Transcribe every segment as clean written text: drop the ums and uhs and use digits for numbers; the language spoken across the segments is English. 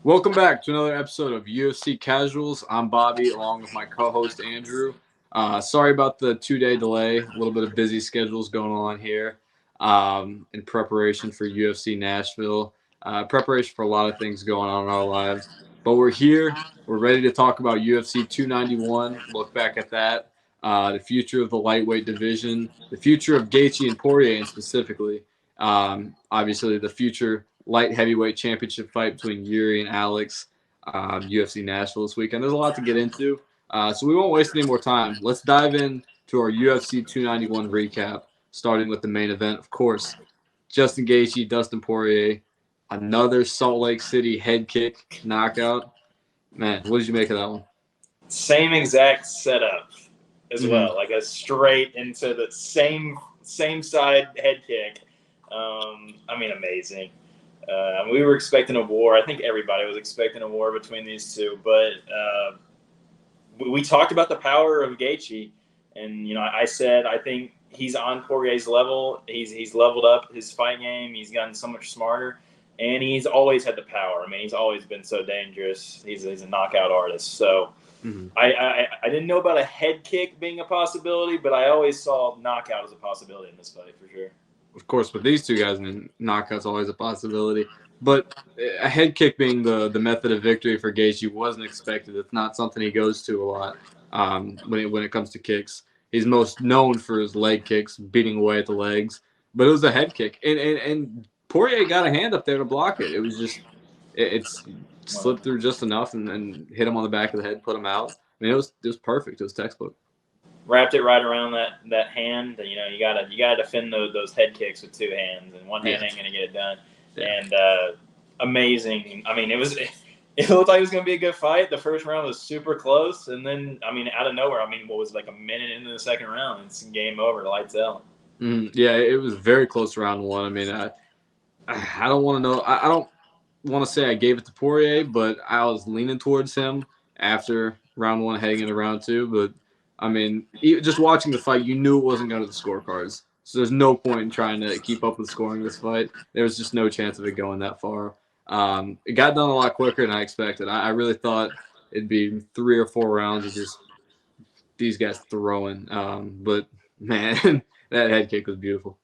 Welcome back to another episode of UFC Casuals. I'm Bobby, along with my co-host Andrew. Sorry about the 2-day delay. A little bit of busy schedules going on here in preparation for UFC Nashville. Preparation for a lot of things going on in our lives. But we're here. We're ready to talk about UFC 291. Look back at that. The future of the lightweight division. The future of Gaethje and Poirier, specifically. Obviously, the future light heavyweight championship fight between Yuri and Alex, UFC Nashville this weekend. There's a lot to get into, so we won't waste any more time. Let's dive in to our UFC 291 recap, starting with the main event, of course. Justin Gaethje, Dustin Poirier, another Salt Lake City head kick knockout. Man, what did you make of that one? Same exact setup as Mm-hmm. well, like a straight into the same side head kick. Amazing. We were expecting a war. I think everybody was expecting a war between these two, but we talked about the power of Gaethje, and I said I think he's on Poirier's level. He's leveled up his fight game. He's gotten so much smarter, and he's always had the power. I mean, he's always been so dangerous. He's a knockout artist. So Mm-hmm. I didn't know about a head kick being a possibility, but I always saw knockout as a possibility in this fight for sure. Of course, with these two guys, I mean, knockout's always a possibility. But a head kick being the method of victory for Gaethje wasn't expected. It's not something he goes to a lot when it comes to kicks. He's most known for his leg kicks, beating away at the legs. But it was a head kick, and Poirier got a hand up there to block it. It was just it's slipped through just enough and hit him on the back of the head, put him out. I mean, it was perfect. It was textbook. Wrapped it right around that hand. You gotta defend those head kicks with two hands, and one hand ain't gonna get it done. Yeah. And amazing. I mean, it looked like it was gonna be a good fight. The first round was super close, and then out of nowhere, what was it, like a minute into the second round, it's game over, lights out. Yeah, it was very close to round one. I mean, I don't want to know. I don't want to say I gave it to Poirier, but I was leaning towards him after round one, heading into round two. But I mean, just watching the fight, you knew it wasn't going to the scorecards. So there's no point in trying to keep up with scoring this fight. There was just no chance of it going that far. It got done a lot quicker than I expected. I really thought it'd be 3 or 4 rounds of just these guys throwing. But man, that head kick was beautiful.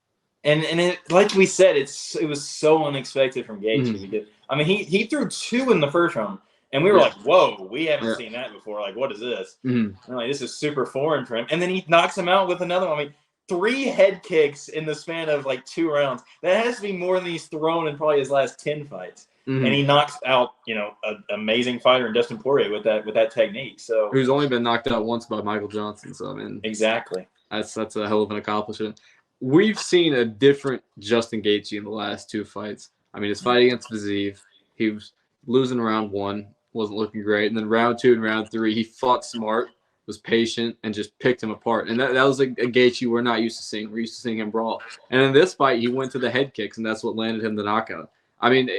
And it, like we said, it was so unexpected from Gaethje because he threw two in the first round, and we were like, "Whoa, we haven't seen that before. Like, what is this?" And like, this is super foreign for him. And then he knocks him out with another one. I mean, 3 head kicks in the span of like 2 rounds. That has to be more than he's thrown in probably his last 10 fights. And he knocks out an amazing fighter in Dustin Poirier with that technique. So who's only been knocked out once by Michael Johnson. So I mean, exactly, that's a hell of an accomplishment. We've seen a different Justin Gaethje in the last 2 fights. I mean, his fight against Viziev, he was losing round 1, wasn't looking great, and then round 2 and round 3, he fought smart, was patient, and just picked him apart. And that was a Gaethje we're not used to seeing. We're used to seeing him brawl. And in this fight, he went to the head kicks, and that's what landed him the knockout. I mean,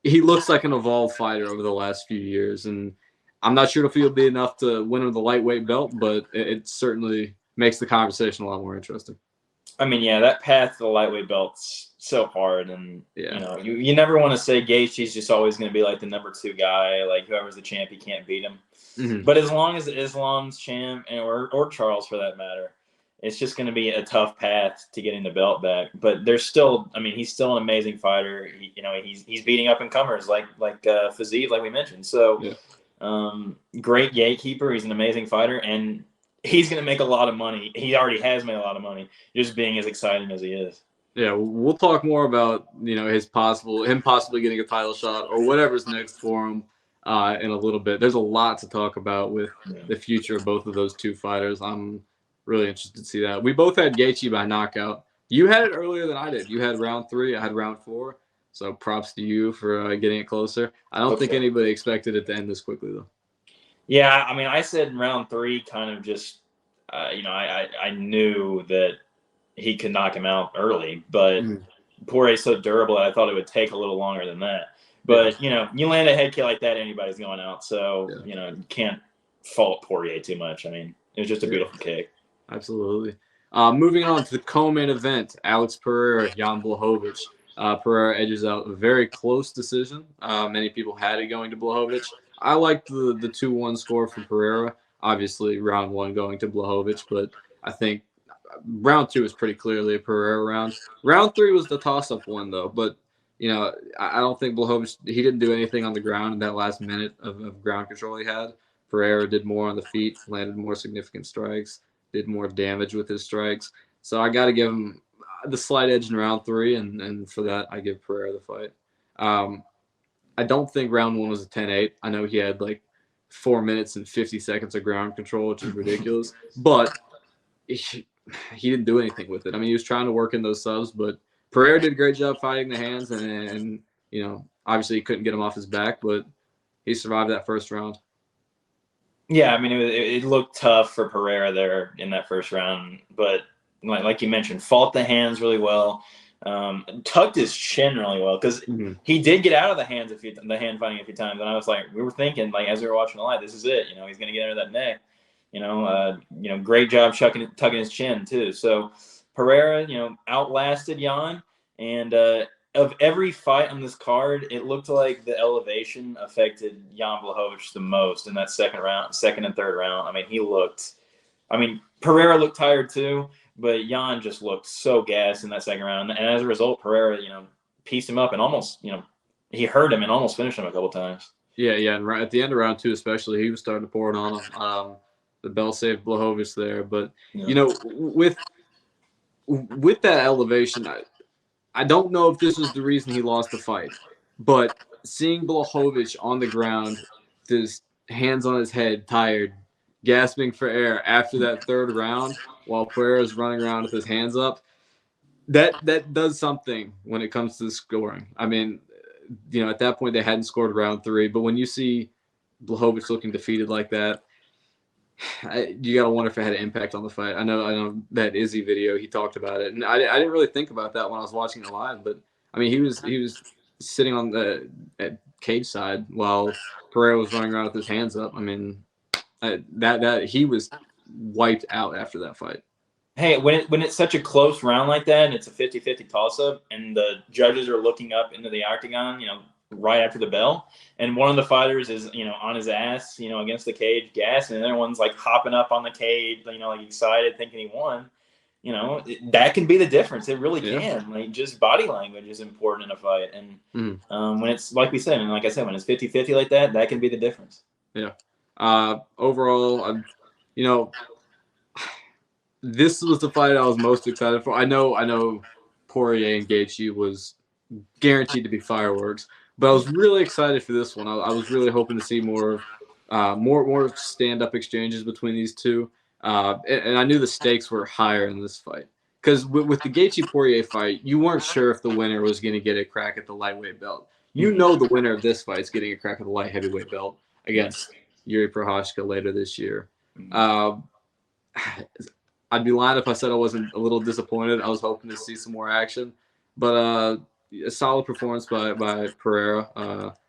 he looks like an evolved fighter over the last few years, and I'm not sure if he'll be enough to win him the lightweight belt, but it certainly makes the conversation a lot more interesting. I mean, yeah, that path to the lightweight belt's so hard, and you never want to say Gaethje's just always going to be like the number 2 guy, like whoever's the champ, he can't beat him. But as long as Islam's champ, or Charles for that matter, it's just going to be a tough path to getting the belt back. But there's still, he's still an amazing fighter. He's beating up and comers like Fiziev, like we mentioned. So great gatekeeper. He's an amazing fighter, and he's going to make a lot of money. He already has made a lot of money, just being as exciting as he is. Yeah, we'll talk more about him possibly getting a title shot or whatever's next for him in a little bit. There's a lot to talk about with the future of both of those 2 fighters. I'm really interested to see that. We both had Gaethje by knockout. You had it earlier than I did. You had round 3. I had round 4. So props to you for getting it closer. I don't think anybody expected it to end this quickly, though. Yeah, I said in round 3 kind of just, I knew that he could knock him out early, but Poirier's so durable that I thought it would take a little longer than that. But, you land a head kick like that, anybody's going out. So, you can't fault Poirier too much. I mean, it was just a beautiful kick. Absolutely. Moving on to the co-main event, Alex Pereira, Jan Blachowicz. Pereira edges out a very close decision. Many people had it going to Blachowicz. I liked the 2-1 score for Pereira. Obviously, round 1 going to Blachowicz, but I think round 2 is pretty clearly a Pereira round. Round 3 was the toss-up one, though. But, I don't think Blachowicz, he didn't do anything on the ground in that last minute of ground control he had. Pereira did more on the feet, landed more significant strikes, did more damage with his strikes. So I got to give him the slight edge in round 3, and for that, I give Pereira the fight. I don't think round 1 was a 10-8. I know he had like 4 minutes and 50 seconds of ground control, which is ridiculous. But he didn't do anything with it. I mean, he was trying to work in those subs, but Pereira did a great job fighting the hands, and obviously he couldn't get him off his back, but he survived that first round. Yeah, I mean, it looked tough for Pereira there in that first round, but like you mentioned, fought the hands really well, tucked his chin really well, because he did get out of the hand fighting a few times, and I was like, we were thinking, like, as we were watching the live, this is it, he's going to get under that neck, great job tucking his chin too. So Pereira, outlasted Jan, and of every fight on this card, it looked like the elevation affected Jan Blachowicz the most in that second and third round. I mean, Pereira looked tired too, but Jan just looked so gassed in that second round. And as a result, Pereira, pieced him up and almost, he hurt him and almost finished him a couple times. Yeah. And right at the end of round 2 especially, he was starting to pour it on him. The bell saved Blachowicz there. But, with that elevation, I don't know if this was the reason he lost the fight, but seeing Blachowicz on the ground, his hands on his head, tired, gasping for air after that third round while Pereira's running around with his hands up, that does something when it comes to the scoring. I mean, at that point they hadn't scored round 3, but when you see Blachowicz looking defeated like that, you gotta wonder if it had an impact on the fight. I know that Izzy video, he talked about it, and I didn't really think about that when I was watching it live. But I mean, he was sitting on at cage side while Pereira was running around with his hands up. I mean, that he was wiped out after that fight. Hey, when it's such a close round like that, and it's a 50-50 toss-up, and the judges are looking up into the octagon, right after the bell, and one of the fighters is on his ass against the cage gas, and the other one's like hopping up on the cage like excited thinking he won, that can be the difference. It really can. Like, just body language is important in a fight, and when it's like we said, and like I said, when it's 50-50 like that can be the difference. Overall, this was the fight I was most excited for. I know Poirier and Gaethje was guaranteed to be fireworks, but I was really excited for this one. I was really hoping to see more stand-up exchanges between these two, and I knew the stakes were higher in this fight because with the Gaethje-Poirier fight, you weren't sure if the winner was going to get a crack at the lightweight belt. The winner of this fight is getting a crack at the light heavyweight belt against Yuri Prochazka later this year. I'd be lying if I said I wasn't a little disappointed. I was hoping to see some more action, but a solid performance by Pereira.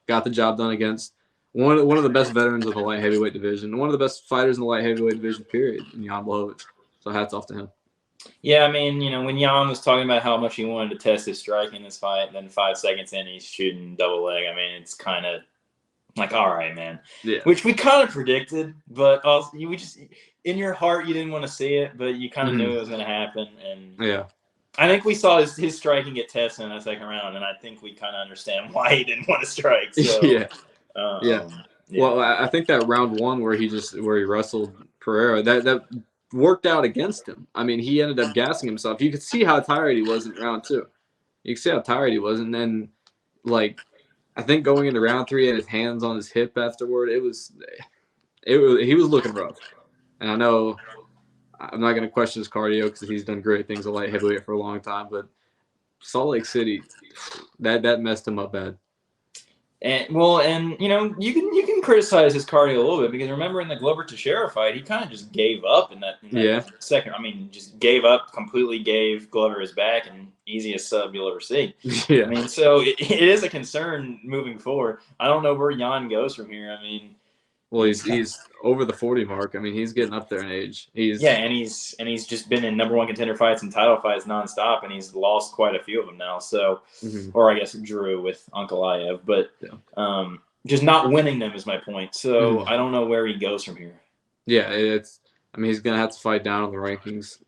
Got the job done against one of the best veterans of the light heavyweight division, one of the best fighters in the light heavyweight division, period, in Jan Blachowicz. So hats off to him. Yeah, I mean, when Jan was talking about how much he wanted to test his striking in this fight, then 5 seconds in, he's shooting double leg. I mean, it's kind of like, all right, man. Yeah. Which we kind of predicted, but also, we just, in your heart, you didn't want to see it, but you kind of knew it was going to happen. And I think we saw his striking get tested in that second round, and I think we kind of understand why he didn't want to strike. So, Well, I think that round 1 where he wrestled Pereira, that worked out against him. I mean, he ended up gassing himself. You could see how tired he was in round 2. You could see how tired he was, and then I think going into round 3, he had his hands on his hip afterward. He was looking rough, and I know I'm not going to question his cardio because he's done great things at light heavyweight for a long time, but Salt Lake City, that messed him up bad. And you can criticize his cardio a little bit because remember in the Glover Teixeira fight, he kind of just gave up in that second. I mean, just gave up completely, gave Glover his back, and easiest sub you'll ever see. I mean, so it is a concern moving forward. I don't know where Jan goes from here. I mean, Well, he's over the 40 mark. I mean, he's getting up there in age. And he's just been in number one contender fights and title fights nonstop, and he's lost quite a few of them now. So, or I guess drew with Ankalaev, but just not winning them is my point. So I don't know where he goes from here. Yeah, I mean, he's gonna have to fight down on the rankings.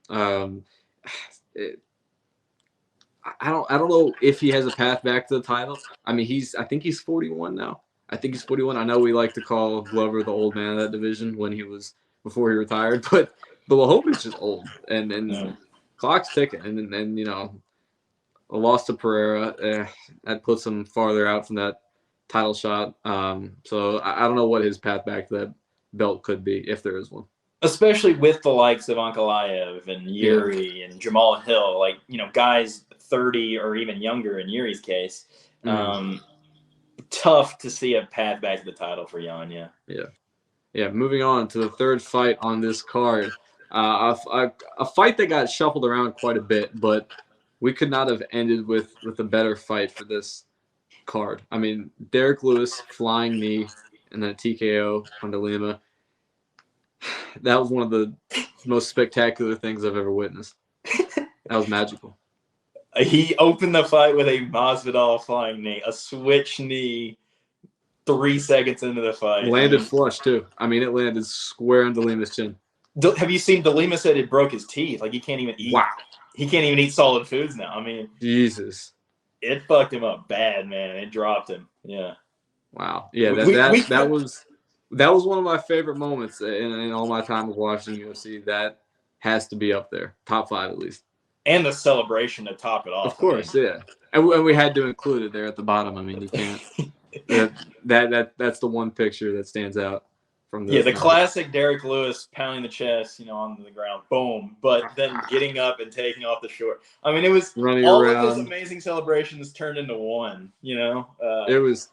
I don't know if he has a path back to the title. I mean, I think he's 41 now. I think he's 41. I know we like to call Glover the old man of that division before he retired, but Blachowicz is old, and clock's ticking, and a loss to Pereira that puts him farther out from that title shot. So I don't know what his path back to that belt could be, if there is one. Especially with the likes of Ankalaev and Yuri and Jamal Hill, guys 30 or even younger in Yuri's case. Tough to see a path back to the title for Jan. Yeah. Moving on to the third fight on this card, a fight that got shuffled around quite a bit, but we could not have ended with a better fight for this card. I mean, Derek Lewis flying knee and then a TKO on De Lima. That was one of the most spectacular things I've ever witnessed. That was magical. He opened the fight with a Masvidal flying knee, a switch knee 3 seconds into the fight. Landed flush, too. I mean, it landed square on De Lima's chin. Have you seen De Lima said it broke his teeth? Like, he can't even eat. Wow. He can't even eat solid foods now. I mean, Jesus. It fucked him up bad, man. It dropped him. Yeah. Wow. Yeah, that was one of my favorite moments in all my time of watching UFC. That has to be up there. Top 5 at least. And the celebration to top it off. Of course, yeah. And we had to include it there at the bottom. I mean, you can't. That's the one picture that stands out from this. Yeah, the classic Derek Lewis pounding the chest, on the ground, boom. But then getting up and taking off the short. I mean, it was running all around. Of those amazing celebrations turned into one. It was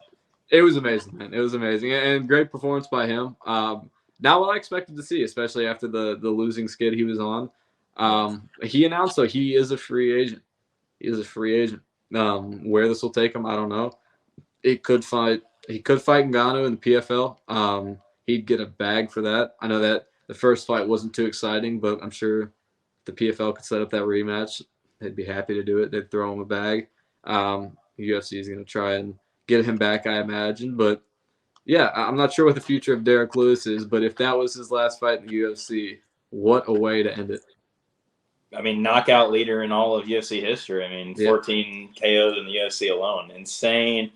amazing, man. It was amazing, and great performance by him. Not what I expected to see, especially after the losing skid he was on. He announced though he is a free agent. He is a free agent. Where this will take him, I don't know. He could fight Ngannou in the PFL. He'd get a bag for that. I know that the first fight wasn't too exciting, but I'm sure the PFL could set up that rematch. They'd be happy to do it. They'd throw him a bag. UFC is going to try and get him back, I imagine. But yeah, I'm not sure what the future of Derek Lewis is, but if that was his last fight in the UFC, what a way to end it. I mean, knockout leader in all of UFC history. I mean, 14 KOs in the UFC alone. Insane.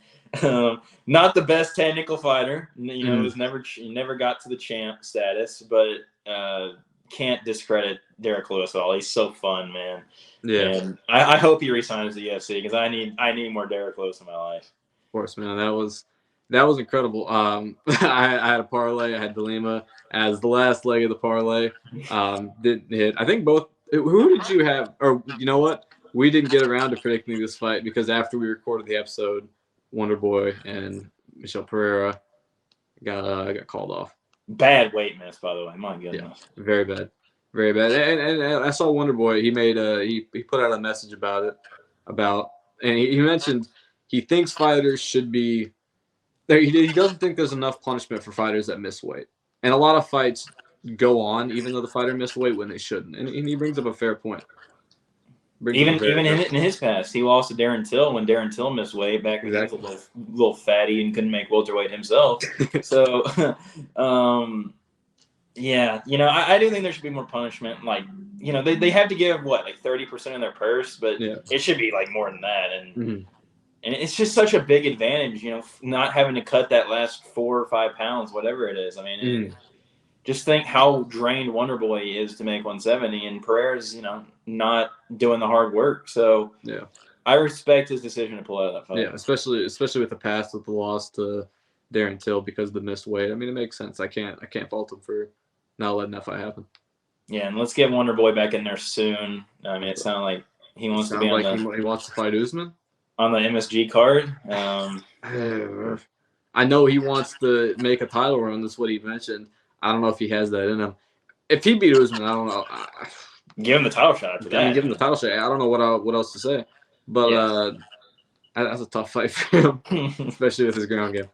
Not the best technical fighter. Was never got to the champ status, but can't discredit Derek Lewis at all. He's so fun, man. Yeah. And I hope he resigns the UFC because I need more Derek Lewis in my life. Of course, man. That was incredible. I had a parlay. I had De Lima as the last leg of the parlay. Didn't hit. I think both. Who did you have? Or you know what? We didn't get around to predicting this fight because after we recorded the episode, Wonder Boy and Michel Pereira got called off. Bad weight miss, by the way. My goodness. Yeah, very bad, very bad. And I saw Wonder Boy. He made he put out a message about it, and he mentioned he thinks fighters should be. He doesn't think there's enough punishment for fighters that miss weight, and a lot of fights go on even though the fighter missed weight when they shouldn't. And he brings up a fair point. Even in his past, he lost to Darren Till when Darren Till missed weight back when he was a little fatty and couldn't make welterweight himself. So, yeah, I do think there should be more punishment. Like, they have to give 30% of their purse, but it should be more than that. And and it's just such a big advantage, not having to cut that last 4 or 5 pounds, whatever it is. I mean. Just think how drained Wonder Boy is to make 170, and Pereira's, not doing the hard work. So I respect his decision to pull out of that fight. Yeah, especially with the past with the loss to Darren Till because of the missed weight. I mean, it makes sense. I can't fault him for not letting that fight happen. Yeah, and let's get Wonder Boy back in there soon. I mean, it sounded like he wants to be on he wants to fight Usman on the MSG card. I know he wants to make a title run. That's what he mentioned. I don't know if he has that in him. If he beat Usman, I don't know. Give him the title shot after that. Give him the title shot. I don't know what else to say. But that's a tough fight for him, especially with his ground game.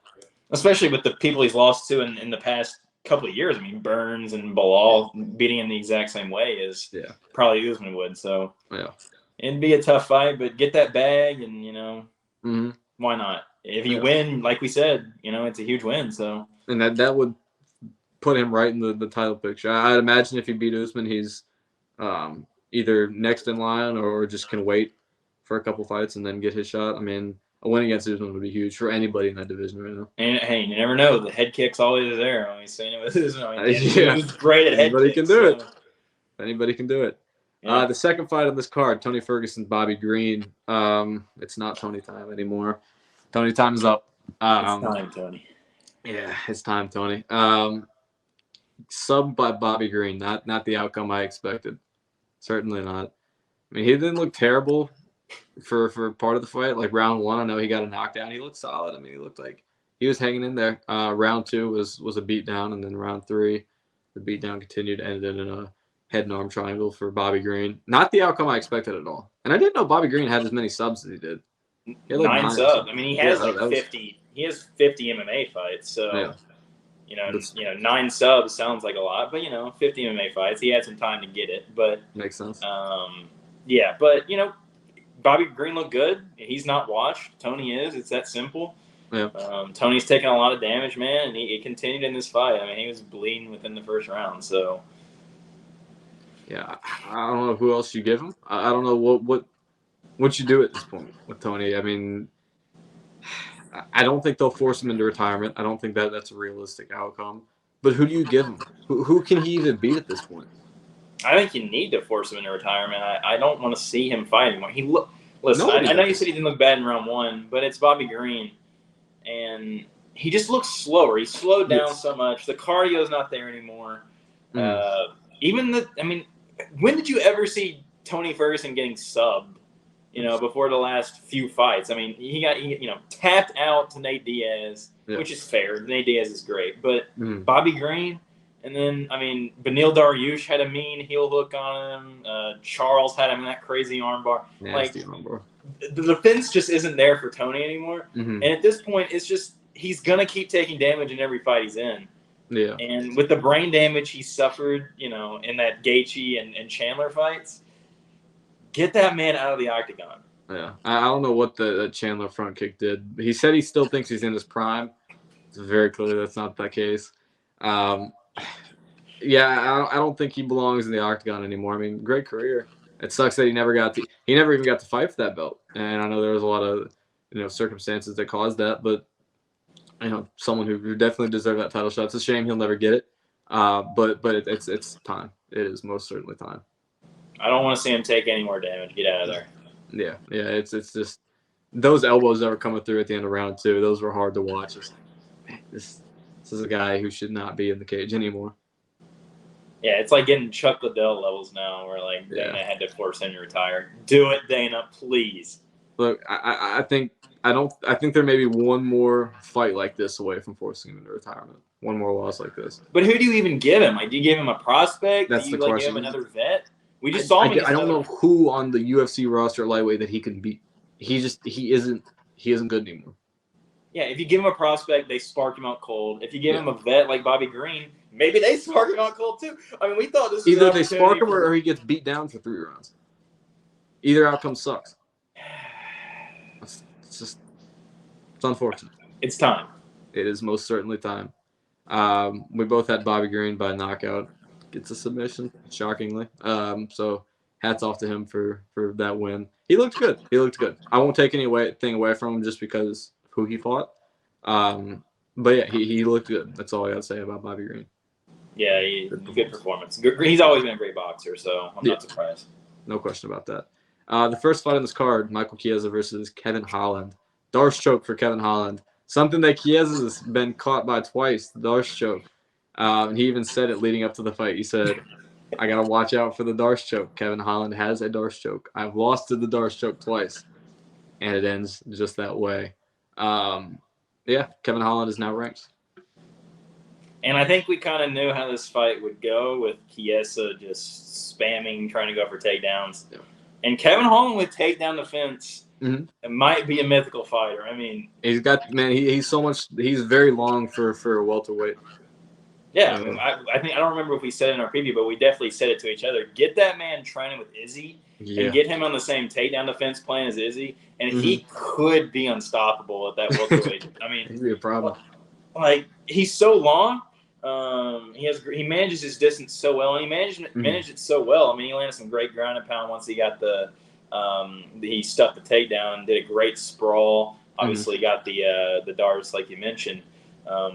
especially with the people he's lost to in the past couple of years. I mean, Burns and Bilal beating him the exact same way as probably Usman would. So it'd be a tough fight, but get that bag and why not? If you win, like we said, it's a huge win. So and that would put him right in the title picture. I'd imagine if he beat Usman, he's either next in line or just can wait for a couple fights and then get his shot. I mean, a win against Usman would be huge for anybody in that division right now. And hey, you never know. The head kick's always there. I'm saying it with Usman. He's great at anybody head kicks. Can do it. Anybody can do it. Yeah. The second fight on this card, Tony Ferguson, Bobby Green. It's not Tony time anymore. Tony time's up. It's time, Tony. Yeah, it's time, Tony. Sub by Bobby Green, not the outcome I expected. Certainly not. I mean, he didn't look terrible for part of the fight. Like round 1, I know he got a knockdown. He looked solid. I mean, he looked like he was hanging in there. Round 2 was a beatdown, and then round 3, the beatdown continued, ended in a head and arm triangle for Bobby Green. Not the outcome I expected at all. And I didn't know Bobby Green had as many subs as he did. He had like 9 subs. I mean, he has 50. He has 50 MMA fights. So, 9 subs sounds like a lot, but 50 MMA fights. He had some time to get it, but makes sense. But Bobby Green looked good. He's not washed. Tony is. It's that simple. Yeah. Tony's taking a lot of damage, man, and he continued in this fight. I mean, he was bleeding within the first round. So. Yeah, I don't know who else you give him. I don't know what you do at this point with Tony. I mean, I don't think they'll force him into retirement. I don't think that's a realistic outcome. But who do you give him? Who can he even beat at this point? I think you need to force him into retirement. I don't want to see him fight anymore. Listen, I know you said he didn't look bad in round 1, but it's Bobby Green, and he just looks slower. He slowed down so much. The cardio's not there anymore. When did you ever see Tony Ferguson getting subbed? Before the last few fights. I mean, he tapped out to Nate Diaz, which is fair. Nate Diaz is great, but Bobby Green, and then Beneil Dariush had a mean heel hook on him. Charles had him in that crazy armbar. Nasty armbar. The defense just isn't there for Tony anymore. And at this point, it's just he's gonna keep taking damage in every fight he's in. Yeah. And with the brain damage he suffered, in that Gaethje and Chandler fights. Get that man out of the octagon. Yeah. I don't know what the Chandler front kick did. He said he still thinks he's in his prime. It's very clear that's not the case. I don't think he belongs in the octagon anymore. I mean, great career. It sucks that he never even got to fight for that belt. And I know there was a lot of circumstances that caused that, but someone who definitely deserved that title shot. It's a shame he'll never get it. But it's time. It is most certainly time. I don't want to see him take any more damage. Get out of there. Yeah. It's just those elbows that were coming through at the end of round 2. Those were hard to watch. It's like, man, this is a guy who should not be in the cage anymore. Yeah, it's like getting Chuck Liddell levels now, where Dana had to force him to retire. Do it, Dana, please. Look, I think there may be one more fight like this away from forcing him into retirement. One more loss like this. But who do you even give him? Do you give him a prospect? That's the question. Give him another vet? We just saw him. I don't know who on the UFC roster lightweight that he can beat. He isn't good anymore. Yeah, if you give him a prospect, they spark him out cold. If you give him a vet like Bobby Green, maybe they spark him out cold too. I mean, we thought this was either they spark him or he gets beat down for 3 rounds. Either outcome sucks. It's unfortunate. It's time. It is most certainly time. We both had Bobby Green by knockout. Gets a submission, shockingly. So hats off to him for that win. He looked good. I won't take anything away from him just because of who he fought. But yeah, he looked good. That's all I got to say about Bobby Green. Yeah, good performance. He's always been a great boxer, so I'm not surprised. No question about that. The first fight on this card, Michael Chiesa versus Kevin Holland. Darce choke for Kevin Holland. Something that Chiesa's been caught by twice, the Darce choke. And he even said it leading up to the fight. He said, I got to watch out for the Darce choke. Kevin Holland has a Darce choke. I've lost to the Darce choke twice. And it ends just that way. Kevin Holland is now ranked. And I think we kind of knew how this fight would go with Chiesa just spamming, trying to go for takedowns. Yeah. And Kevin Holland with takedown defense. Mm-hmm. It might be a mythical fighter. I mean, he's very long for a welterweight. Yeah, I mean, I think I don't remember if we said it in our preview, but we definitely said it to each other. Get that man training with Izzy and get him on the same takedown defense plan as Izzy, and he could be unstoppable at that welterweight. I mean, it'd be a problem. Like he's so long. He manages his distance so well, and he managed it so well. I mean, he landed some great ground and pound once he got he stuffed the takedown and did a great sprawl. Obviously, got the darts like you mentioned.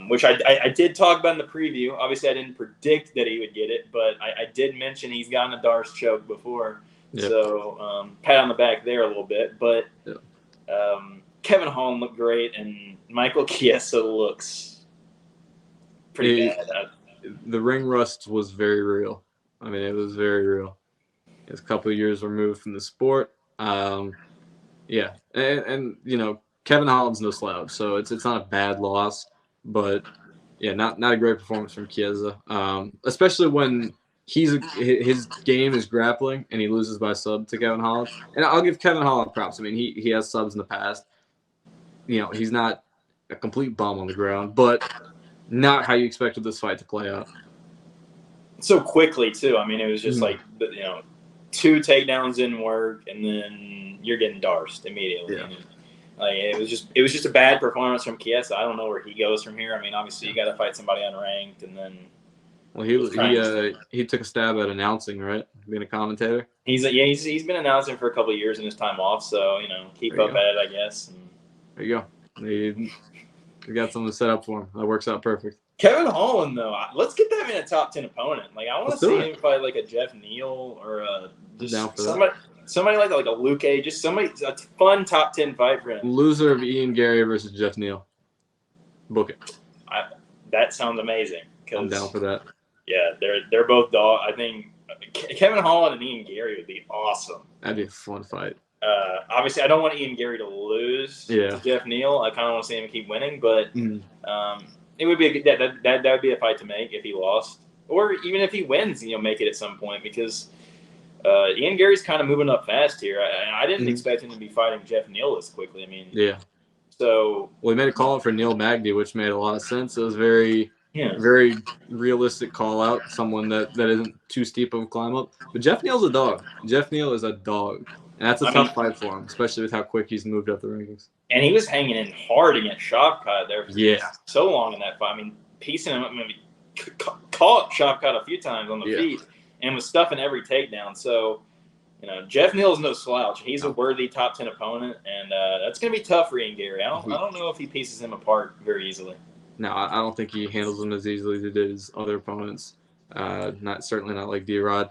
Which I did talk about in the preview. Obviously, I didn't predict that he would get it, but I did mention he's gotten a Darce choke before. Yep. So pat on the back there a little bit. But Kevin Holland looked great, and Michael Chiesa looks pretty bad. The ring rust was very real. I mean, it was very real. It's a couple of years removed from the sport. Yeah, and Kevin Holland's no slouch, so it's not a bad loss. But yeah, not a great performance from Chiesa, especially when his game is grappling and he loses by sub to Kevin Holland. And I'll give Kevin Holland props. I mean, he has subs in the past. He's not a complete bum on the ground, but not how you expected this fight to play out. So quickly too. I mean, it was just like 2 takedowns didn't work, and then you're getting darced immediately. Yeah. Like it was just a bad performance from Chiesa. I don't know where he goes from here. I mean, obviously you got to fight somebody unranked, and then. Well, he took a stab at announcing, right? Being a commentator. He's been announcing for a couple of years in his time off, so keep up at it, I guess. And... There you go. You got something set up for him. That works out perfect. Kevin Holland, though, let's get that man a top 10 opponent. Like I want to see him fight like a Jeff Neal or somebody like a Luke A. Just a fun top 10 fight for him. Loser of Ian Gary versus Jeff Neal. Book it. That sounds amazing. I'm down for that. Yeah, they're both dog. I think Kevin Holland and Ian Gary would be awesome. That'd be a fun fight. Obviously, I don't want Ian Gary to lose to Jeff Neal. I kind of want to see him keep winning, but it would be a good that would be a fight to make if he lost, or even if he wins. Make it at some point because Ian Gary's kind of moving up fast here. I didn't expect him to be fighting Jeff Neal this quickly. I mean, So we made a call for Neil Magny, which made a lot of sense. It was very realistic call out. Someone that isn't too steep of a climb up. But Jeff Neal's a dog. Jeff Neal is a dog. And that's a tough fight for him, especially with how quick he's moved up the rankings. And he was hanging in hard against Shavkat there for so long in that fight. I mean, piecing him up, caught Shavkat a few times on the feet and was stuffing every takedown. So, Jeff Neal's no slouch. He's a worthy top 10 opponent, and that's going to be tough for Ian Gary. I don't know if he pieces him apart very easily. No, I don't think he handles him as easily as he did his other opponents. Certainly not like D-Rod.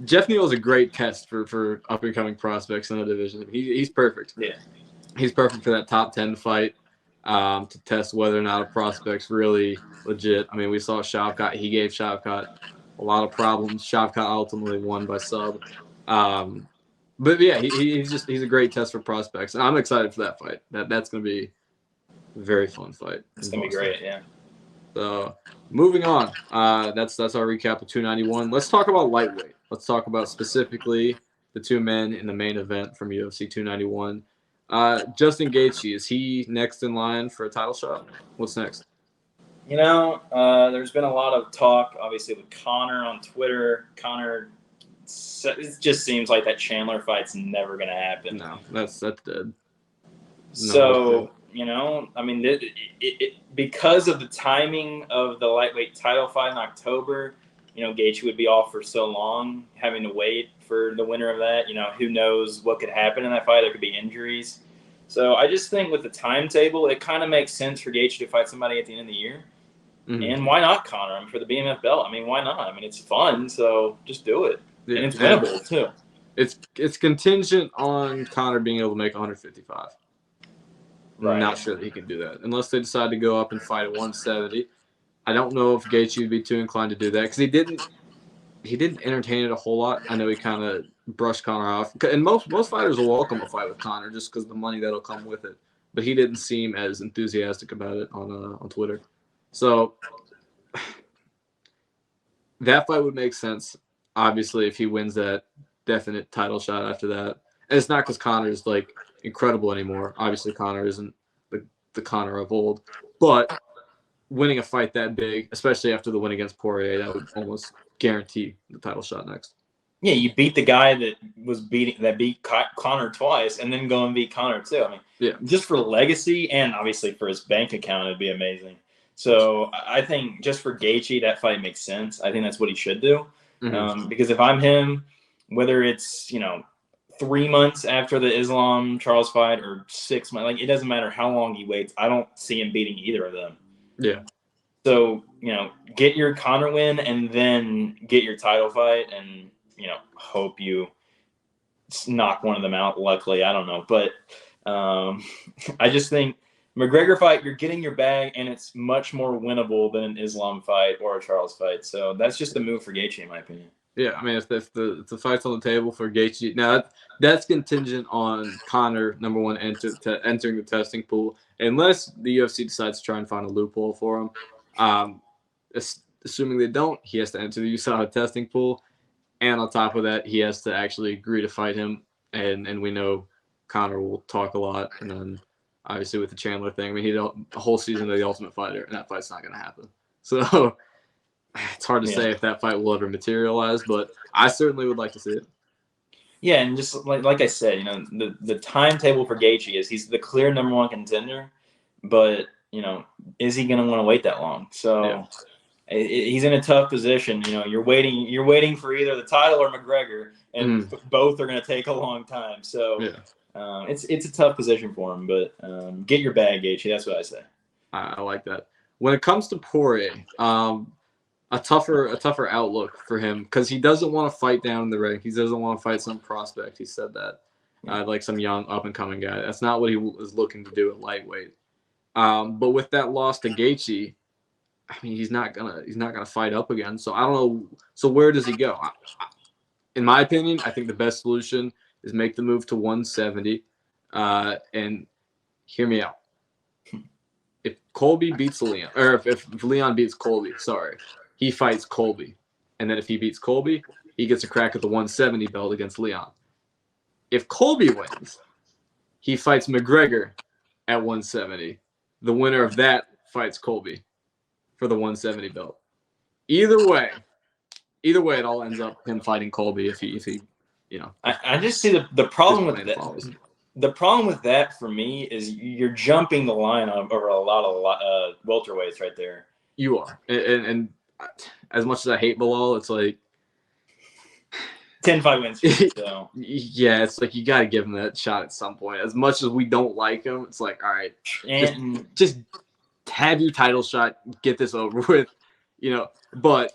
Jeff Neal is a great test for up-and-coming prospects in the division. He's perfect. Yeah. He's perfect for that top 10 fight to test whether or not a prospect's really legit. I mean, we saw Shavkat. He gave Shavkat a lot of problems. Shavkat ultimately won by sub. But yeah, he's a great test for prospects. And I'm excited for that fight. That's going to be a very fun fight. It's going to be great, yeah. So moving on, that's our recap of 291. Let's talk about lightweight. Let's talk about specifically the two men in the main event from UFC 291. Justin Gaethje, is he next in line for a title shot? What's next? There's been a lot of talk, obviously, with Conor on Twitter. Conor, it just seems like that Chandler fight's never going to happen. No, that's dead. So, because of the timing of the lightweight title fight in October, Gaethje would be off for so long, having to wait for the winner of that. Who knows what could happen in that fight? There could be injuries. So I just think with the timetable, it kind of makes sense for Gaethje to fight somebody at the end of the year. Mm-hmm. And why not Conor for the BMF belt? Why not? It's fun, so just do it. And it's winnable, too. It's contingent on Conor being able to make 155. Right. I'm not sure that he can do that unless they decide to go up and fight at 170. I don't know if Gaethje would be too inclined to do that because he didn't entertain it a whole lot. I know he kind of brushed Conor off, and most fighters will welcome a fight with Conor just because of the money that'll come with it. But he didn't seem as enthusiastic about it on Twitter. So that fight would make sense, obviously, if he wins that definite title shot after that. And it's not because Conor's like incredible anymore. Obviously, Conor isn't the Conor of old, but winning a fight that big, especially after the win against Poirier, that would almost guarantee the title shot next. Yeah, you beat the guy that beat Conor twice, and then go and beat Conor too. I mean, yeah, just for legacy and obviously for his bank account, it'd be amazing. So I think just for Gaethje, that fight makes sense. I think that's what he should do. Because if I'm him, whether it's 3 months after the Islam Charles fight or 6 months, like it doesn't matter how long he waits. I don't see him beating either of them. Yeah. So get your Conor win and then get your title fight, and hope you knock one of them out. Luckily, I don't know, but I just think McGregor fight, you're getting your bag, and it's much more winnable than an Islam fight or a Charles fight. So that's just the move for Gaethje, in my opinion. Yeah, I mean, if the fight's on the table for Gaethje, now that's contingent on Conor, number one, entering the testing pool, unless the UFC decides to try and find a loophole for him. Assuming they don't, he has to enter the USADA testing pool, and on top of that, he has to actually agree to fight him, and we know Conor will talk a lot, and then obviously with the Chandler thing, I mean, he the whole season of The Ultimate Fighter, and that fight's not going to happen. So it's hard to say if that fight will ever materialize, but I certainly would like to see it. Yeah, and just like I said, the timetable for Gaethje is he's the clear number one contender, but is he going to want to wait that long? So he's in a tough position. You're waiting for either the title or McGregor, and both are going to take a long time. So it's a tough position for him, but get your bag, Gaethje. That's what I say. I like that. When it comes to Poirier, a tougher outlook for him because he doesn't want to fight down in the rank. He doesn't want to fight some prospect. He said that, like some young up and coming guy. That's not what he was looking to do at lightweight. But with that loss to Gaethje, I mean, he's not gonna fight up again. So I don't know. So where does he go? In my opinion, I think the best solution is make the move to 170. And hear me out. If Colby beats Leon, or if Leon beats Colby, he fights Colby. And then if he beats Colby, he gets a crack at the 170 belt against Leon. If Colby wins, he fights McGregor at 170. The winner of that fights Colby for the 170 belt. Either way, it all ends up him fighting Colby if he I just see the problem with that. The problem with that for me is you're jumping the line over a lot of welterweights right there. You are, and as much as I hate Bilal, it's like 10 fight wins. So. Yeah, it's like you got to give him that shot at some point. As much as we don't like him, it's like, all right, just have your title shot, get this over with, But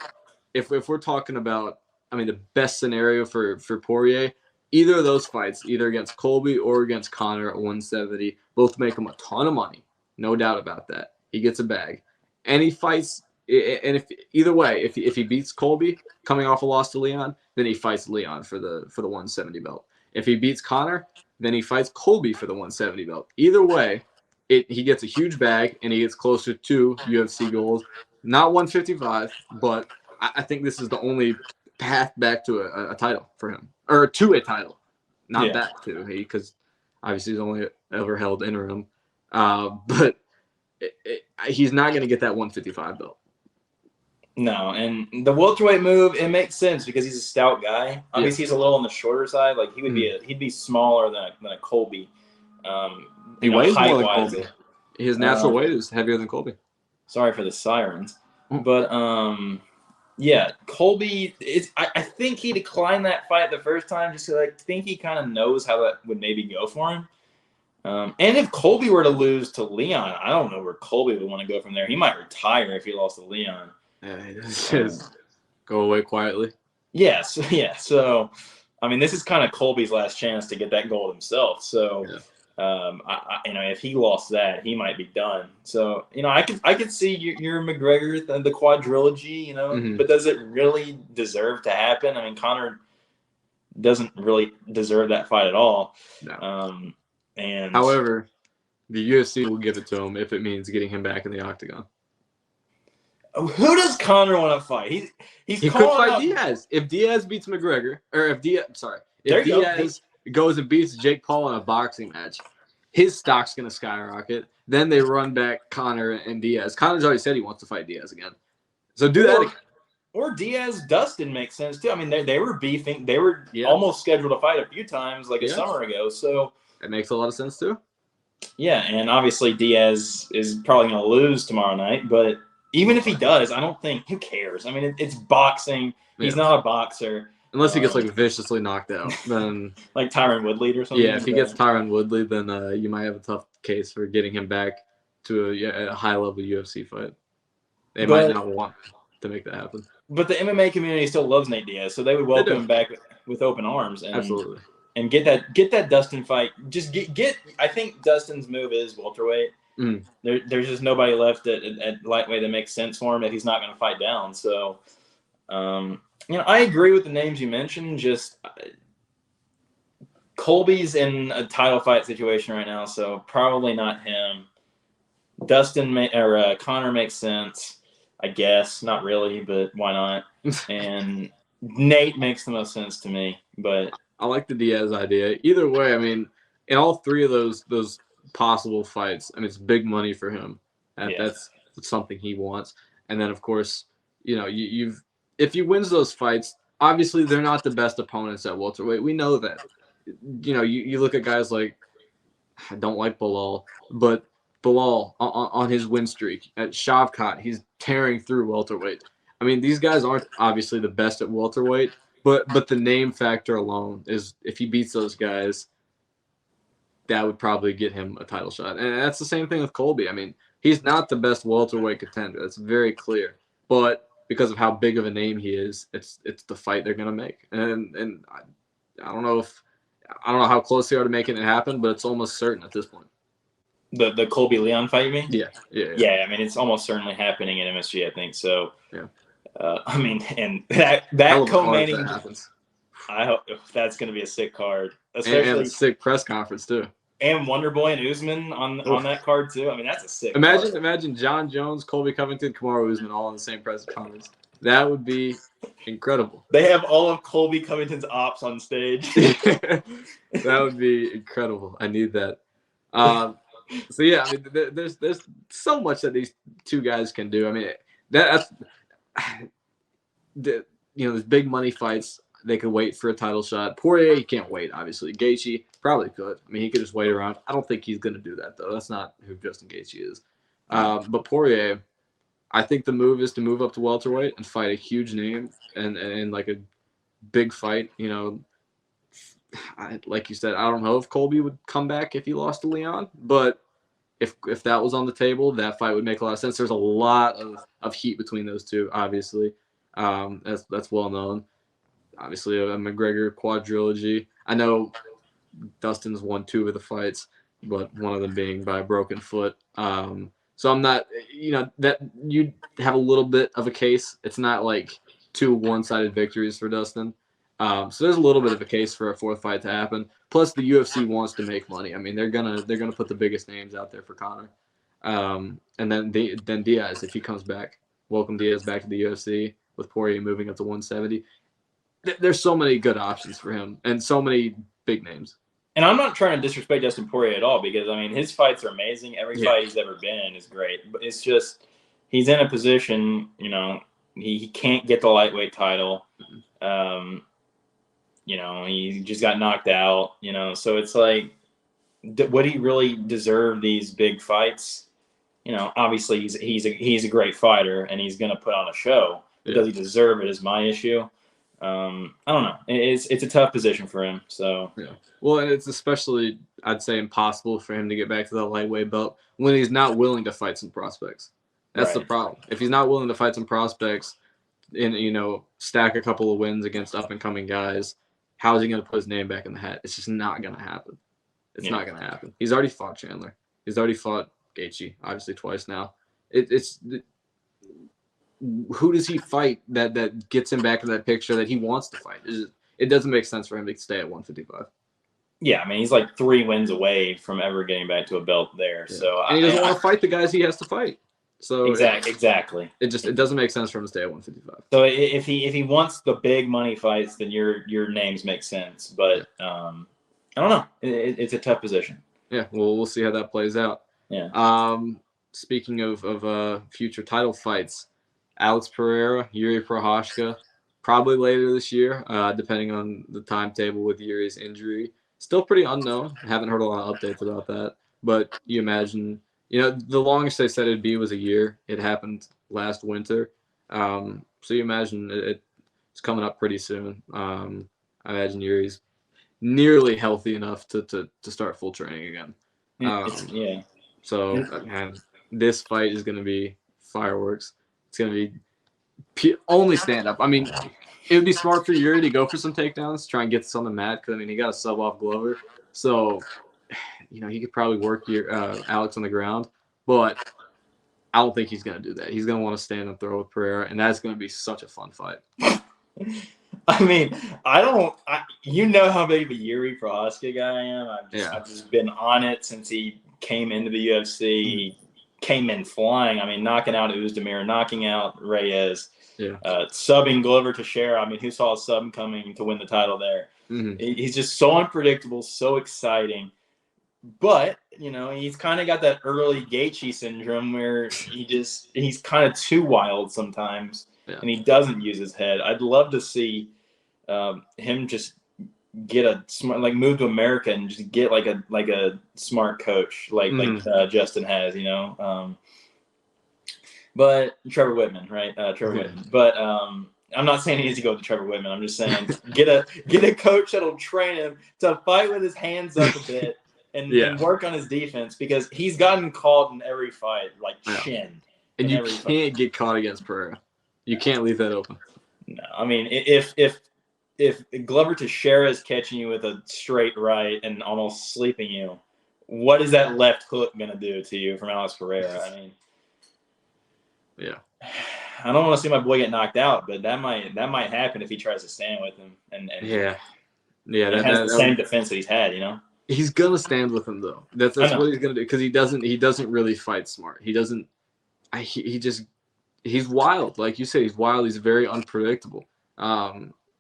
if we're talking about, I mean, the best scenario for Poirier, either of those fights, either against Colby or against Conor at 170, both make him a ton of money, no doubt about that. He gets a bag, and he fights. And if either way, if he beats Colby coming off a loss to Leon, then he fights Leon for the 170 belt. If he beats Conor, then he fights Colby for the 170 belt. Either way, he gets a huge bag and he gets closer to UFC goals. Not 155, but I think this is the only path back to a title for him, or to a title, not back to, because obviously he's only ever held interim. But he's not going to get that 155 belt. No, and the welterweight move, it makes sense because he's a stout guy. Obviously, he's a little on the shorter side. Like he'd be smaller than a Colby. He weighs more than Colby. His natural weight is heavier than Colby. Sorry for the sirens, but Colby. I think he declined that fight the first time just because I think he kind of knows how that would maybe go for him. And if Colby were to lose to Leon, I don't know where Colby would want to go from there. He might retire if he lost to Leon. Yeah, just go away quietly. Yes, yeah. So, I mean, this is kind of Colby's last chance to get that gold himself. So, if he lost that, he might be done. So, I could see your McGregor, the quadrilogy, but does it really deserve to happen? I mean, Conor doesn't really deserve that fight at all. No. And however, the UFC will give it to him if it means getting him back in the octagon. Who does Conor want to fight? He could fight Diaz. If Diaz beats McGregor, or if Diaz goes and beats Jake Paul in a boxing match, his stock's going to skyrocket. Then they run back Conor and Diaz. Conor's already said he wants to fight Diaz again. So do that again. Or Diaz Dustin makes sense too. I mean, they were beefing. They were almost scheduled to fight a few times, like a summer ago. So it makes a lot of sense too. Yeah, and obviously Diaz is probably going to lose tomorrow night. But even if he does, I don't think, who cares? I mean, it's boxing. He's not a boxer. Unless he gets like viciously knocked out, then like Tyron Woodley or something. Yeah, if he gets Tyron Woodley, then you might have a tough case for getting him back to a high level UFC fight. They might not want to make that happen. But the MMA community still loves Nate Diaz, so they would welcome him back with open arms. And, absolutely. And get that Dustin fight. Just get. I think Dustin's move is welterweight. There's just nobody left at lightweight that makes sense for him if he's not going to fight down. So, I agree with the names you mentioned. Just Colby's in a title fight situation right now, so probably not him. Conor makes sense. I guess not really, but why not? And Nate makes the most sense to me. But I like the Diaz idea. Either way, I mean, in all three of those possible fights, I mean, it's big money for him. That's something he wants. And then, of course, if he wins those fights, obviously they're not the best opponents at welterweight. We know that. You look at guys like, I don't like Bilal, but Bilal on his win streak at Shavkat, he's tearing through welterweight. I mean, these guys aren't obviously the best at welterweight, but the name factor alone is, if he beats those guys, that would probably get him a title shot. And that's the same thing with Colby. I mean, he's not the best welterweight contender. That's very clear. But because of how big of a name he is, it's the fight they're gonna make. And I don't know how close they are to making it happen, but it's almost certain at this point. The Colby Leon fight, you mean? Yeah. I mean, it's almost certainly happening at MSG, I think. So, I mean, and that co-main happens. I hope that's going to be a sick card, especially and a sick press conference too. And Wonderboy and Usman on that card too. I mean, that's a sick. Imagine John Jones, Colby Covington, Kamaru Usman all in the same press conference. That would be incredible. They have all of Colby Covington's ops on stage. That would be incredible. I need that. So yeah, I mean, there's so much that these two guys can do. I mean, that's there's big money fights. They could wait for a title shot. Poirier, he can't wait. Obviously, Gaethje probably could. I mean, he could just wait around. I don't think he's going to do that though. That's not who Justin Gaethje is. But Poirier, I think the move is to move up to welterweight and fight a huge name and like a big fight. Like you said, I don't know if Colby would come back if he lost to Leon, but if that was on the table, that fight would make a lot of sense. There's a lot of heat between those two, obviously. That's well known. Obviously, a McGregor quadrilogy. I know Dustin's won 2 of the fights, but one of them being by a broken foot. So I'm not, that you have a little bit of a case. It's not like 2 one-sided victories for Dustin. So there's a little bit of a case for a 4th fight to happen. Plus, the UFC wants to make money. I mean, they're gonna put the biggest names out there for Conor. And then Diaz, if he comes back, welcome Diaz back to the UFC with Poirier moving up to 170. There's so many good options for him and so many big names. And I'm not trying to disrespect Dustin Poirier at all, because I mean, his fights are amazing. Every fight he's ever been in is great. But it's just he's in a position, he can't get the lightweight title. He just got knocked out. So it's like, would he really deserve these big fights? Obviously he's a great fighter and he's going to put on a show. But does he deserve it is my issue. I don't know. It's a tough position for him. So well, and it's especially, I'd say, impossible for him to get back to that lightweight belt when he's not willing to fight some prospects. That's the problem. If he's not willing to fight some prospects and stack a couple of wins against up and coming guys, how is he going to put his name back in the hat? It's just not going to happen. It's not going to happen. He's already fought Chandler. He's already fought Gaethje, obviously twice now. Who does he fight that gets him back in that picture that he wants to fight? It doesn't make sense for him to stay at 155. Yeah, I mean, he's like 3 wins away from ever getting back to a belt there. Yeah. So and he doesn't want to fight the guys he has to fight. So exactly. It doesn't make sense for him to stay at 155. So if he wants the big money fights, then your names make sense. But I don't know. It's a tough position. Yeah, well, we'll see how that plays out. Yeah. Speaking of future title fights, Alex Pereira, Yuri Prochazka, probably later this year, depending on the timetable with Yuri's injury. Still pretty unknown. Haven't heard a lot of updates about that. But you imagine, the longest they said it'd be was a year. It happened last winter. So you imagine it's coming up pretty soon. I imagine Yuri's nearly healthy enough to start full training again. Yeah. So, man, this fight is going to be fireworks. It's going to be only stand up. I mean, it would be smart for Yuri to go for some takedowns, try and get some of Matt, because, I mean, he got a sub off Glover. So, he could probably work Alex on the ground. But I don't think he's going to do that. He's going to want to stand and throw with Pereira, and that's going to be such a fun fight. I mean, you know how big of a Yuri Prochazka guy I am. I've just been on it since he came into the UFC. He came in flying. I mean, knocking out Uzdemir, knocking out Reyes, subbing Glover Teixeira. I mean, who saw a sub coming to win the title there? Mm-hmm. He's just so unpredictable, so exciting. But, he's kind of got that early Gaethje syndrome where he's kind of too wild sometimes, and he doesn't use his head. I'd love to see him just get a smart, move to America and just get like a smart coach like Justin has, but Trevor Whitman, right? Trevor Whitman. But I'm not saying he needs to go to Trevor Whitman. I'm just saying get a coach that'll train him to fight with his hands up a bit and work on his defense, because he's gotten caught in every fight, chin. And you can't get caught against Pereira. You can't leave that open. No, I mean, if Glover Teixeira is catching you with a straight right and almost sleeping you, what is that left hook going to do to you from Alex Pereira? I mean, I don't want to see my boy get knocked out, but that might happen if he tries to stand with him. And that has the same defense that he's had, He's gonna stand with him though. That's what he's gonna do, because he doesn't really fight smart. He doesn't. He's wild, like you said. He's wild. He's very unpredictable.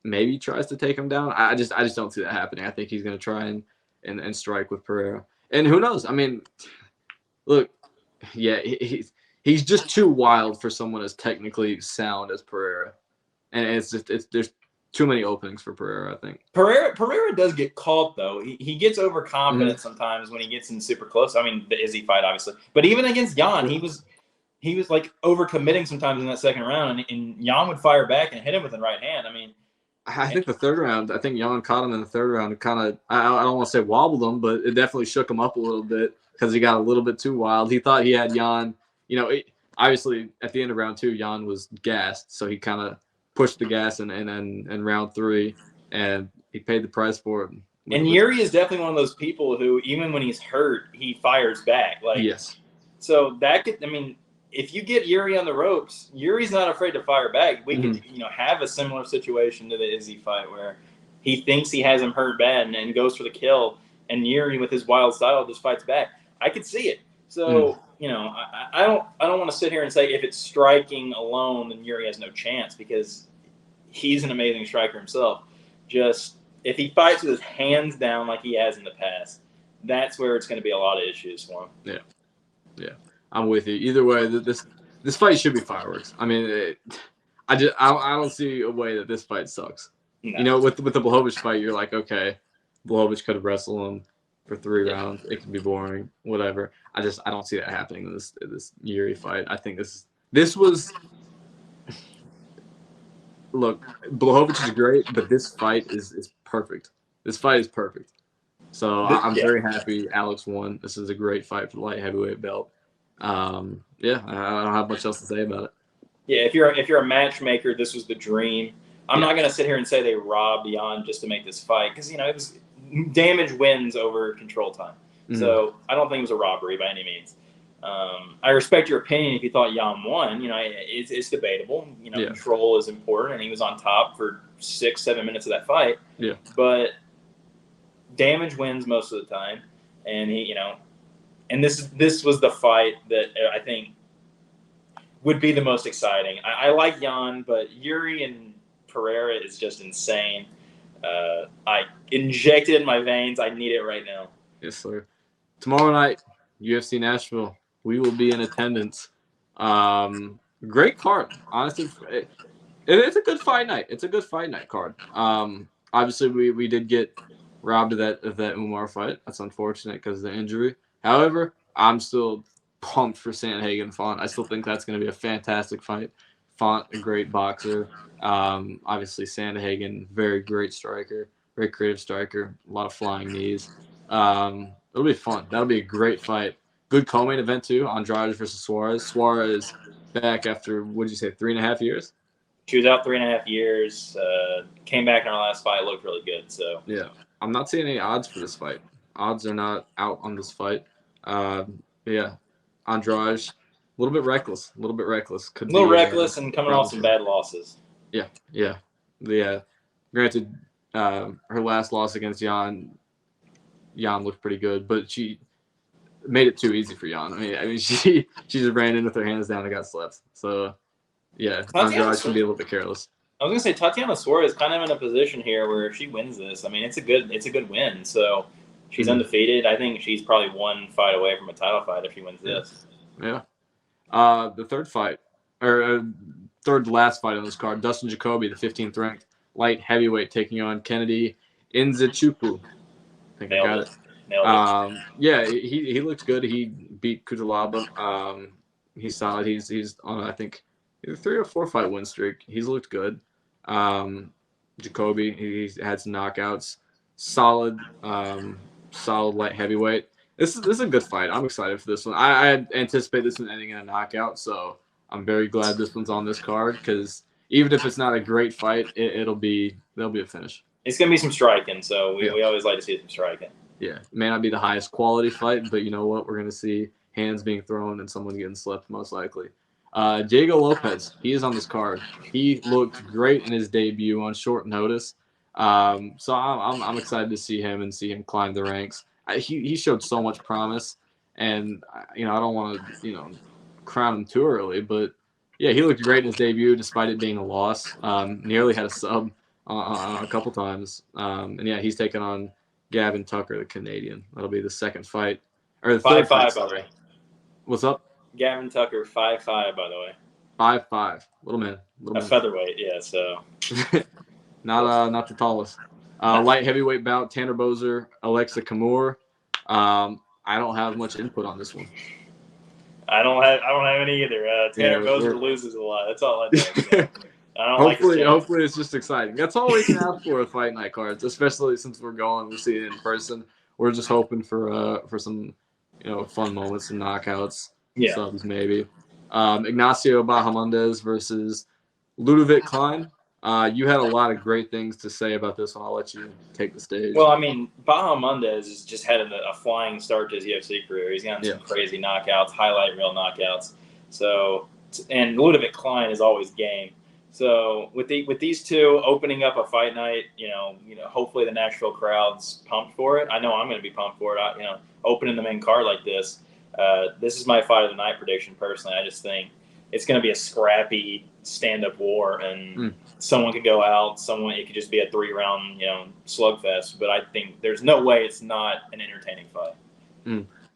Maybe he tries to take him down. I just don't see that happening. I think he's gonna try and strike with Pereira. And who knows? I mean, look, he's just too wild for someone as technically sound as Pereira, and there's too many openings for Pereira, I think. Pereira does get caught, though. He gets overconfident sometimes when he gets in super close. I mean, the Izzy fight, obviously. But even against Jan, he was overcommitting sometimes in that second round, and Jan would fire back and hit him with the right hand. I mean, I think the third round, Jan caught him in the third round and kind of, I don't want to say wobbled him, but it definitely shook him up a little bit because he got a little bit too wild. He thought he had Jan, obviously at the end of round 2, Jan was gassed, so he kind of pushed the gas in round 3, and he paid the price for it. And Yuri is definitely one of those people who, even when he's hurt, he fires back. Yes. So that could, if you get Yuri on the ropes, Yuri's not afraid to fire back. We could, have a similar situation to the Izzy fight where he thinks he has him hurt bad and goes for the kill, and Yuri with his wild style just fights back. I could see it. So, I don't want to sit here and say if it's striking alone, then Yuri has no chance, because he's an amazing striker himself. Just if he fights with his hands down like he has in the past, that's where it's going to be a lot of issues for him. Yeah, I'm with you. Either way, this fight should be fireworks. I mean, I don't see a way that this fight sucks. No. With the Blachowicz fight, you're like, okay, Blachowicz could have wrestled him for 3 rounds. It could be boring, whatever. I don't see that happening in this Yuri fight. I think this was. Look, Blachowicz is great, but this fight is perfect. This fight is perfect. So I'm very happy Alex won. This is a great fight for the light heavyweight belt. I don't have much else to say about it. Yeah, if you're a matchmaker, this was the dream. I'm not going to sit here and say they robbed Jan just to make this fight, because it was damage wins over control time. Mm-hmm. So I don't think it was a robbery by any means. I respect your opinion if you thought Jan won. It's debatable. Control is important, and he was on top for 6-7 minutes of that fight. Yeah. But damage wins most of the time, and and this was the fight that I think would be the most exciting. I like Jan, but Yuri and Pereira is just insane. I injected it in my veins. I need it right now. Yes, sir. Tomorrow night, UFC Nashville. We will be in attendance. Great card. Honestly, it's a good fight night. It's a good fight night card. Obviously, we did get robbed of that Umar fight. That's unfortunate because of the injury. However, I'm still pumped for Sandhagen Font. I still think that's going to be a fantastic fight. Font, a great boxer. Obviously, Sandhagen, very great striker, very creative striker. A lot of flying knees. It'll be fun. That'll be a great fight. Good co-main event too. Andrade versus Suarez. Suarez back after, what did you say, 3.5 years? She was out 3.5 years. Came back in our last fight. Looked really good. So yeah, I'm not seeing any odds for this fight. Odds are not out on this fight. Yeah, Andrade, a little bit reckless. Could a little be, reckless and coming off some bad losses. Yeah. Granted, her last loss against Jan looked pretty good, but she made it too easy for Jan. I mean, she just ran in with her hands down and got slept. So, yeah, Andrade can be a little bit careless. I was gonna say Tatiana Suarez is kind of in a position here where if she wins this, I mean, it's a good win. So she's undefeated. I think she's probably one fight away from a title fight if she wins this. Yeah. The third fight, or third to last fight on this card, Dustin Jacoby, the 15th ranked light heavyweight, taking on Kennedy Nzechukwu. I think I got it. Yeah, he looked good. He beat Kutalaba. He's solid. He's on, I think, either 3 or 4 fight win streak. He's looked good. Jacoby, he's had some knockouts. Solid light heavyweight. This is a good fight. I'm excited for this one. I anticipate this one ending in a knockout, so I'm very glad this one's on this card because even if it's not a great fight, there'll be a finish. It's gonna be some striking, so we always like to see some striking. Yeah, it may not be the highest quality fight, but you know what? We're gonna see hands being thrown and someone getting slept most likely. Diego Lopez, he is on this card. He looked great in his debut on short notice. So I'm excited to see him and see him climb the ranks. He showed so much promise, and I don't want to crown him too early, but yeah, he looked great in his debut despite it being a loss. Nearly had a sub a couple times, and yeah, he's taking on Gavin Tucker, the Canadian. That'll be the second fight, or the third fight. 5-5, by the way. What's up? Gavin Tucker, 5-5, by the way. 5'5", little man. A featherweight, yeah. So not the tallest. Light heavyweight bout: Tanner Boser, Alexa Kamur. I don't have much input on this one. I don't have any either. Tanner Boser loses a lot. That's all I do. So. Hopefully it's just exciting. That's all we can ask for with fight night cards, especially since we're seeing it in person. We're just hoping for some fun moments and knockouts. Yeah. Subs maybe. Ignacio Bahamondes versus Ludovic Klein. You had a lot of great things to say about this one. I'll let you take the stage. Well, I mean, Bahamondes has just had a flying start to his UFC career. He's gotten some crazy knockouts, highlight reel knockouts. So, and Ludovic Klein is always game. So with these two opening up a fight night, hopefully the Nashville crowd's pumped for it. I know I'm going to be pumped for it. Opening the main card like this. This is my fight of the night prediction personally. I just think it's going to be a scrappy stand-up war, and someone could go out. It could just be a 3-round, slugfest. But I think there's no way it's not an entertaining fight.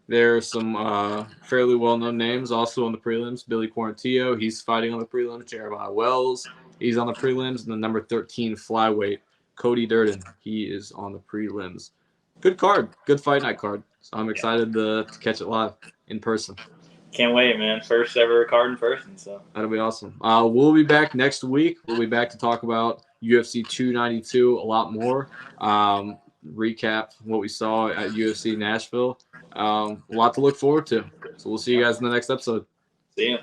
There are some fairly well-known names also on the prelims. Billy Quarantillo, he's fighting on the prelims. Jeremiah Wells, he's on the prelims. And the number 13 flyweight, Cody Durden, he is on the prelims. Good card. Good fight night card. So I'm excited to catch it live in person. Can't wait, man. First ever card in person. So that'll be awesome. We'll be back next week. We'll be back to talk about UFC 292 a lot more. Recap what we saw at UFC Nashville. A lot to look forward to. So we'll see you guys in the next episode. See ya.